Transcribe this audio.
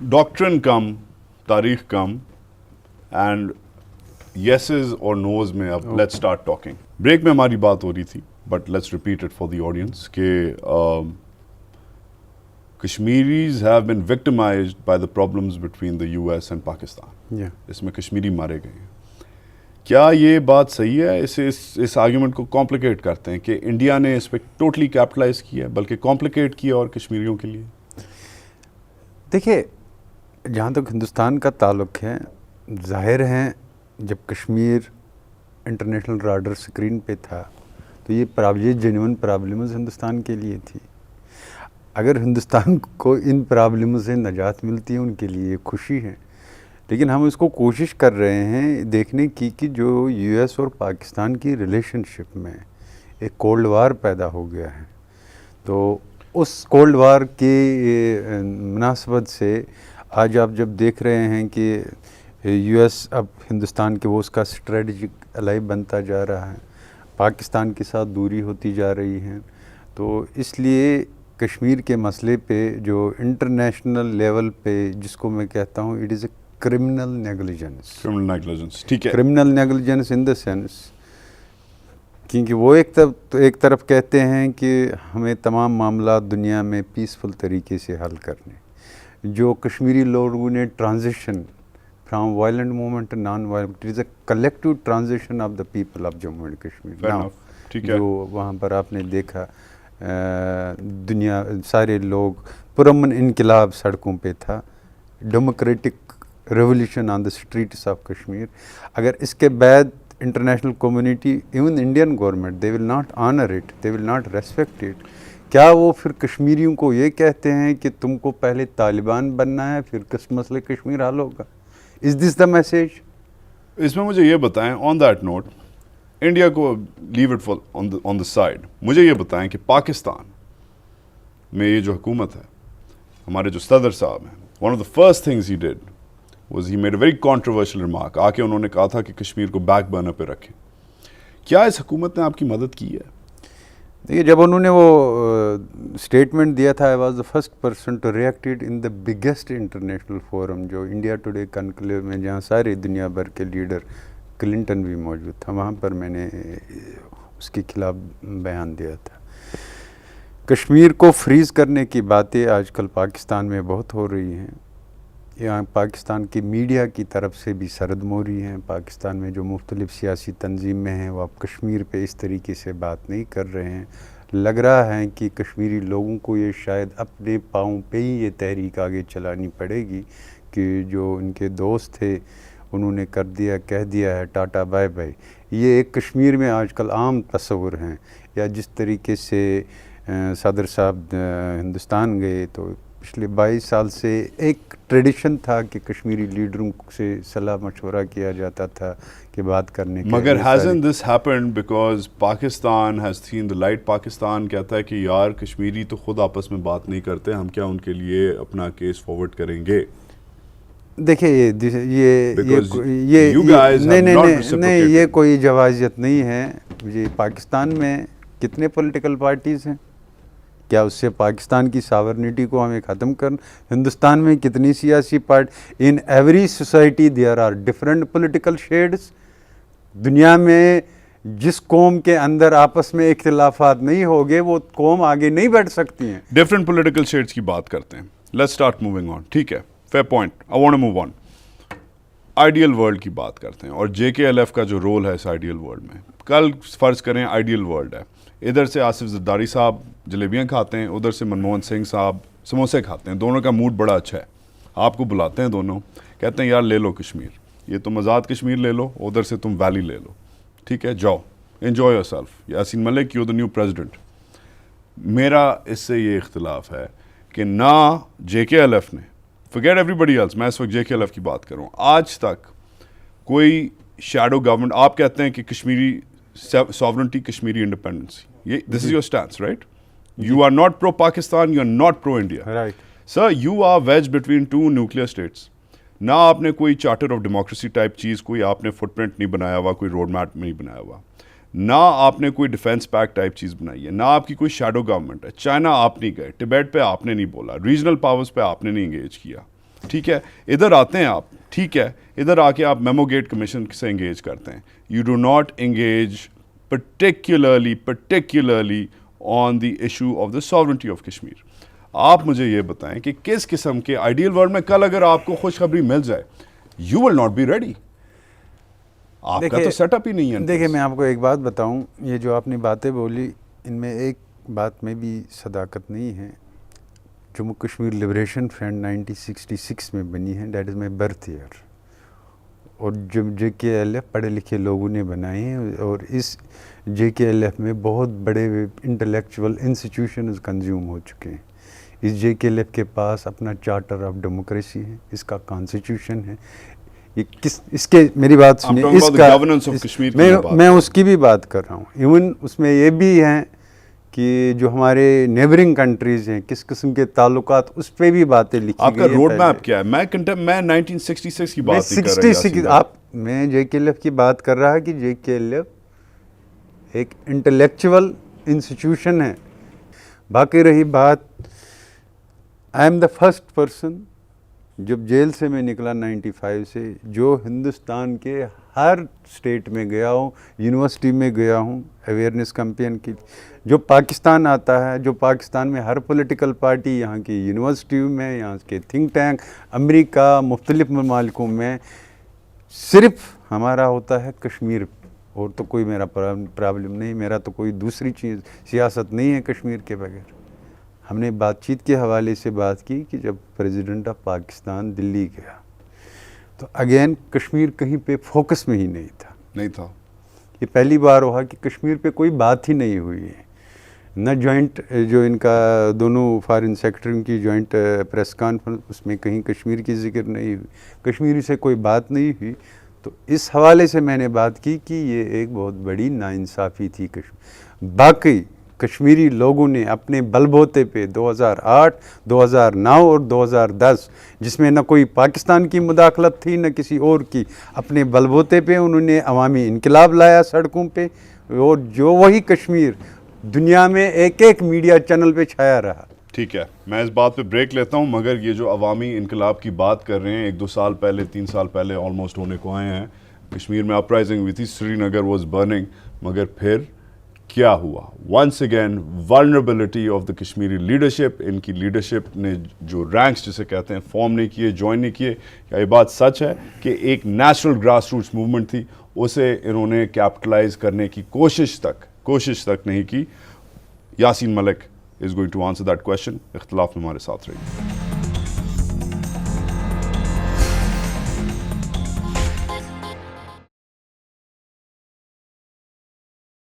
Doctrine कम, तारीख कम, and yeses और no's में अब let's start talking. ब्रेक में हमारी बात हो रही थी, but let's repeat it for the audience कि Kashmiris have been victimized by the problems between the US and Pakistan. Yeah. इसमें कश्मीरी मारे गए हैं. क्या ये बात सही है? इस आर्ग्यूमेंट को कॉम्प्लिकेट करते हैं कि इंडिया ने इस पर टोटली कैपिटलाइज किया है, बल्कि कॉम्प्लिकेट किया और कश्मीरियों के लिए. देखिए, जहाँ तक हिंदुस्तान का ताल्लुक़ है, ज़ाहिर है जब कश्मीर इंटरनेशनल राडार स्क्रीन पे था तो ये जेन्युइन प्रॉब्लम्स हिंदुस्तान के लिए थी. अगर हिंदुस्तान को इन प्रॉब्लमों से नजात मिलती है उनके लिए खुशी है, लेकिन हम इसको कोशिश कर रहे हैं देखने की कि जो यूएस और पाकिस्तान की रिलेशनशिप में एक कोल्ड वार पैदा हो गया है, तो उस कोल्ड वार की मुनासबत से आज आप जब देख रहे हैं कि यूएस अब हिंदुस्तान के वो उसका स्ट्रेटजिक अलाई बनता जा रहा है, पाकिस्तान के साथ दूरी होती जा रही है, तो इसलिए कश्मीर के मसले पे जो इंटरनेशनल लेवल पे जिसको मैं कहता हूँ it is a criminal negligence. ठीक है, criminal negligence in the sense क्योंकि वो एक तरफ कहते हैं कि हमें तमाम मामला दुनिया में पीसफुल तरीके से हल करने, जो कश्मीरी लोगों ने transition from violent movement to non violent, it is a collective transition of the people of Jammu and Kashmir. जो वहाँ पर आपने देखा दुनिया सारे लोग पुरअमन इनकलाब सड़कों पे था, democratic revolution on the streets of Kashmir. अगर इसके बाद international community even Indian government they will not honour it, they will not respect it, क्या वो फिर कश्मीरियों को ये कहते हैं कि तुमको पहले तालिबान बनना है फिर किस मसले कश्मीर हल होगा? Is this the message? इसमें मुझे ये बताएं, ऑन दैट नोट, इंडिया को leave it for on the side, मुझे ये बताएं कि पाकिस्तान में ये जो हुकूमत है, हमारे जो सदर साहब हैं, one of the first things he did was he made a very controversial remark. आके उन्होंने कहा था कि कश्मीर को बैक बर्नर पे रखें. क्या इस हुकूमत ने आपकी मदद की है? देखिए, जब उन्होंने वो स्टेटमेंट दिया था, I was the first person to reacted in the biggest international forum जो इंडिया टुडे कॉन्क्लेव में, जहाँ सारे दुनिया भर के लीडर, क्लिंटन भी मौजूद था, वहाँ पर मैंने उसके खिलाफ बयान दिया था. कश्मीर को फ्रीज़ करने की बातें आजकल पाकिस्तान में बहुत हो रही हैं. यहाँ पाकिस्तान की मीडिया की तरफ से भी सरदमोरी हैं. पाकिस्तान में जो मुख्तलिफ सियासी तंजीमें हैं वो अब कश्मीर पे इस तरीके से बात नहीं कर रहे हैं. लग रहा है कि कश्मीरी लोगों को ये शायद अपने पाँव पे ही ये तहरीक आगे चलानी पड़ेगी कि जो उनके दोस्त थे उन्होंने कह दिया है टाटा बाय बाय. ये एक कश्मीर में आजकल आम तस्वुर हैं, या जिस तरीके से सदर साहब हिंदुस्तान गए तो पिछले 22 साल से एक ट्रेडिशन था कि कश्मीरी लीडरों से सलाह मशवरा किया जाता था कि बात करने के. मगर hasn't this happened because Pakistan has seen the light? Pakistan कहता है कि यार कश्मीरी तो खुद आपस में बात नहीं करते, हम क्या उनके लिए अपना केस फॉरवर्ड करेंगे? देखिए, नहीं, ये कोई जवाजियत नहीं है. ये पाकिस्तान में कितने पॉलिटिकल पार्टीज़ हैं? क्या उससे पाकिस्तान की सावरनिटी को हमें ख़त्म कर? हिंदुस्तान में कितनी सियासी party? In every society there are different political shades. दुनिया में जिस कौम के अंदर आपस में इख्तिलाफात नहीं होंगे वो कौम आगे नहीं बढ़ सकती हैं. डिफरेंट पॉलिटिकल शेड्स की बात करते हैं. Let's start moving on. ठीक है, fair point, I want to move on. Ideal world की बात करते हैं और JKLF का जो रोल है इस आइडियल वर्ल्ड में. कल फ़र्ज़ करें आइडियल वर्ल्ड है, इधर से आसिफ ज़रदारी साहब जलेबियाँ खाते हैं, उधर से मनमोहन सिंह साहब समोसे खाते हैं, दोनों का मूड बड़ा अच्छा है. आपको बुलाते हैं दोनों, कहते हैं यार ले लो कश्मीर, ये तुम आज़ाद कश्मीर ले लो, उधर से तुम वैली ले लो, ठीक है, जाओ enjoy yourself. Yasin Malik, you the new president. मेरा इससे ये इख्तिलाफ है कि ना JKLF ने, फॉरगेट एवरीबडी एल्स, मैं इस वक्त JKLF की बात करूँ, आज तक कोई शैडो गवर्नमेंट, आप कहते हैं कि कश्मीरी सॉवरेनिटी, कश्मीरी इंडिपेंडेंसी, ये this is your stance, right? You are not pro-Pakistan, you are not pro-India. Right. Sir, you are wedged between two nuclear states. ना आपने कोई चार्टर ऑफ डेमोक्रेसी टाइप चीज़, कोई आपने फुटप्रिंट नहीं बनाया हुआ, कोई रोड मैप नहीं बनाया हुआ, ना आपने कोई डिफेंस पैक्ट टाइप चीज़ बनाई है, ना आपकी कोई शैडो गवर्नमेंट है. चाइना आप नहीं गए, टिबेट पे आपने नहीं बोला, रीजनल पावर्स पे आपने नहीं इंगेज किया. ٹھیک ہے, ادھر آتے ہیں آپ, ٹھیک ہے, ادھر آ کے آپ میمو گیٹ کمیشن سے انگیج کرتے ہیں. You do not engage particularly on the issue of the sovereignty of Kashmir. آپ مجھے یہ بتائیں کہ کس قسم کے آئیڈیل ورلڈ میں کل اگر آپ کو خوشخبری مل جائے, you will not be ready. آپ کا تو سیٹ اپ ہی نہیں ہے. دیکھیں میں آپ کو ایک بات بتاؤں, یہ جو آپ نے باتیں بولی ان میں ایک بات میں بھی صداقت نہیں ہے. جموں کشمیر لبریشن فرنٹ 1966 میں بنی ہے, that is my birth year, اور JKLF پڑھے لکھے لوگوں نے بنائے ہیں, اور اس JKLF میں بہت بڑے انٹلیکچول انسٹیٹیوشنز کنزیوم ہو چکے ہیں. اس JKLF کے پاس اپنا چارٹر آف ڈیموکریسی ہے, اس کا کانسٹیٹیوشن ہے. یہ اس کے میری بات سنیے, اس کا میں اس کی بھی بات کر رہا ہوں. ایون اس میں یہ بھی ہیں کہ جو ہمارے نیبرنگ کنٹریز ہیں کس قسم کے تعلقات, اس پہ بھی باتیں لکھی گئی ہیں. آپ کا روڈ میپ کیا ہے؟ میں 1966 کی بات نہیں کر رہا. میں JKLF کی بات کر رہا کہ JKLF ایک انٹلیکچول انسٹیٹیوشن ہے. باقی رہی بات, I am the first person جب جیل سے میں نکلا 95 سے, جو ہندوستان کے ہر اسٹیٹ میں گیا ہوں, یونیورسٹی میں گیا ہوں اویئرنیس کیمپین کی. جو پاکستان آتا ہے, جو پاکستان میں ہر پولیٹیکل پارٹی, یہاں کی یونیورسٹیوں میں, یہاں کے تھنک ٹینک, امریکہ, مختلف ممالکوں میں, صرف ہمارا ہوتا ہے کشمیر, اور تو کوئی میرا پرابلم نہیں, میرا تو کوئی دوسری چیز سیاست نہیں ہے کشمیر کے بغیر. ہم نے بات چیت کے حوالے سے بات کی کہ جب پریزیڈنٹ آف پاکستان دلی گیا تو اگین کشمیر کہیں پہ فوکس میں ہی نہیں تھا. یہ پہلی بار ہوا کہ کشمیر پہ کوئی بات ہی نہیں ہوئی ہے. نہ جوائنٹ جو ان کا دونوں فارن سیکرٹریوں کی جوائنٹ پریس کانفرنس, اس میں کہیں کشمیر کی ذکر نہیں ہوئی, کشمیر سے کوئی بات نہیں ہوئی. تو اس حوالے سے میں نے بات کی کہ یہ ایک بہت بڑی ناانصافی تھی. باقی کشمیری لوگوں نے اپنے بل بوتے پہ 2008, 2009 اور 2010, جس میں نہ کوئی پاکستان کی مداخلت تھی نہ کسی اور کی, اپنے بل بوتے پہ انہوں نے عوامی انقلاب لایا سڑکوں پہ, اور جو وہی کشمیر دنیا میں ایک ایک میڈیا چینل پہ چھایا رہا. ٹھیک ہے, میں اس بات پہ بریک لیتا ہوں, مگر یہ جو عوامی انقلاب کی بات کر رہے ہیں, 1-2 سال پہلے, 3 سال پہلے آلموسٹ ہونے کو آئے ہیں. کشمیر میں اپرائزنگ ہوئی تھی, سری نگر واز برننگ, مگر پھر کیا ہوا؟ Once again vulnerability of the Kashmiri leadership. ان کی لیڈرشپ نے جو رینکس جسے کہتے ہیں فارم نہیں کیے, جوائن نہیں کیے. کیا یہ بات سچ ہے کہ ایک نیشنل گراس روٹس موومنٹ تھی, اسے انہوں نے کیپٹلائز کرنے کی کوشش تک نہیں کی؟ Yasin Malik is going to answer that question. اختلاف میں ہمارے ساتھ رہیے.